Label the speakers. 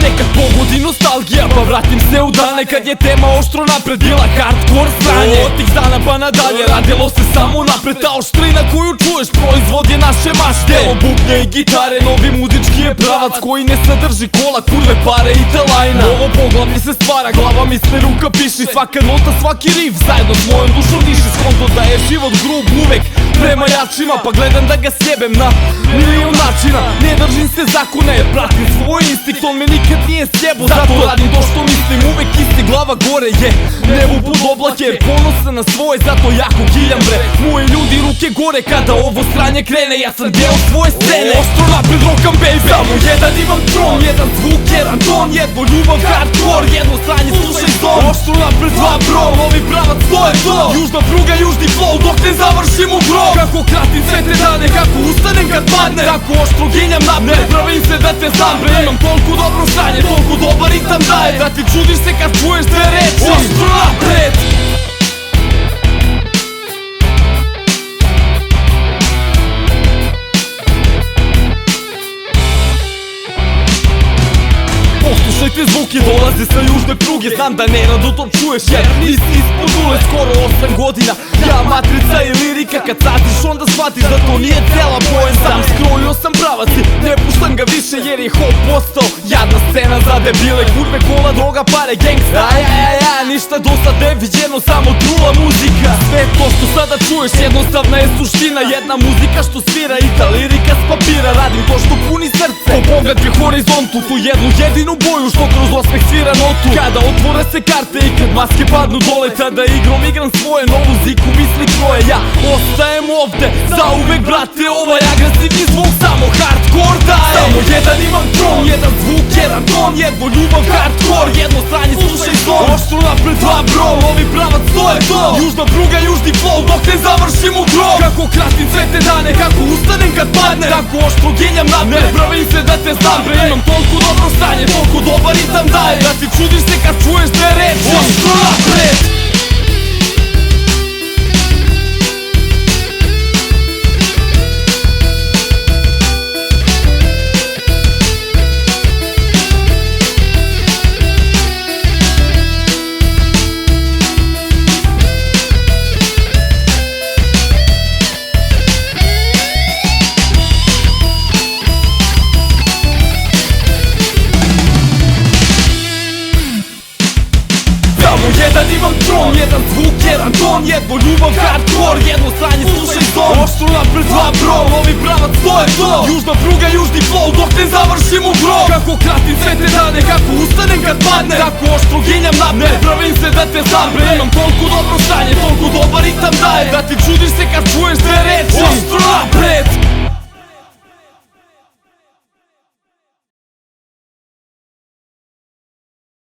Speaker 1: nekad pogodi nostalgija, pa vratim se u dane kad je tema oštro napred bila hardcore sranje. Od tih dana pa nadalje radilo se samo napred, ta oštrina koju čuješ proizvod je naše mašte. Delo bubnje i gitare, novi muzički je pravac koji ne sadrži kola, kurve, pare i talajna. Novo poglavlje se stvara, glava misle, ruka piši, svaka nota, svaki riff zajedno s mojom dušom diši. Skonto da je život grub uvek prema jačima, pa gledam da ga sjebem na milion načina. Ne držim se zakona jer pratim svoj instinkt, on me nikad nije sjebo, zato radim to što mislim. Uvek isti, glava gore je nebo pod oblake, jer ponosan na svoje, zato jako giljam bre. Moji ljudi ruke gore kada ovo sranje krene, ja sam deo svoje scene. Oštro napred rockam baby, samo jedan imam tron, jedan zvuk, jedan ton, jedno ljubav, hardcore, jedno sranje, slušaj zon. Oštro napred dva bro, novi pravac, to je to. Južna pruga, južni flow, dok ne završim u grob. Kako kratim sve te dane, kako ustanem kad padne, tako oštro ginjam napred, pravim se da te znam bre. Imam toliko dobro sranje, toliko dobar ritam daje, da ti čudiš se kad čuješ te reči. Oštro napred. Poslušajte zvuke, dolaze sa južne pruge, znam da nerado to čuješ jer nisi ispod ule skoro 8 godina. Ja, matrica i lirika, kad satiš onda shvatiš da to nije cela poenta. Sam skrojio sam pravac i ne puštam ga više jer je hop postao jadna scena za debile, kurve, kola, droga, pare, gangsta. Ništa do sad ne viđeno, samo trula muzika. Sve to što sada čuješ jednostavna je suština, jedna muzika što svira i ta lirika s papira. Radim to što puni srce, po pogled je horizontu, tu jednu jedinu boju što kroz osmeh svira notu. Kada otvore se karte i kad maske padnu dole, tada igram svoje, novu ziku misli kroje. Ja ostajem ovde, zauvek brate, ovaj agresivni zvuk samo hardcore daje. Samo jedan imam tron, jedan zvuk, jedan ton, jedno ljubav, hardcore, jedno sranje, slušaj zon. Oštro napred dva bro, novi pravac, to je to. Južna pruga, južni flow, dok ne završim u grob. Kako kratim sve te dane, kako ustanem kad padne, tako oštro ginjam napred, pravim se da te znam bre. Imam toliko dobro stanje, toliko dobar ritam daje, da ti čudiš se kad čuješ te reči. Oštro napred. Jedan imam tron, jedan zvuk, jedan ton, jedno ljubav, hardcore, jedno sranje, slušaj zon. Oštro napred dva bro, novi pravac, to je to. Južna pruga, južni flow, dok ne završim u grob. Kako kratim sve te dane, kako ustanem kad padne, tako oštro ginjam napred, pravim se da te znam bre. Imam toliko dobro stanje, toliko dobar ritam daje, da ti čudiš se kad čuješ te reči.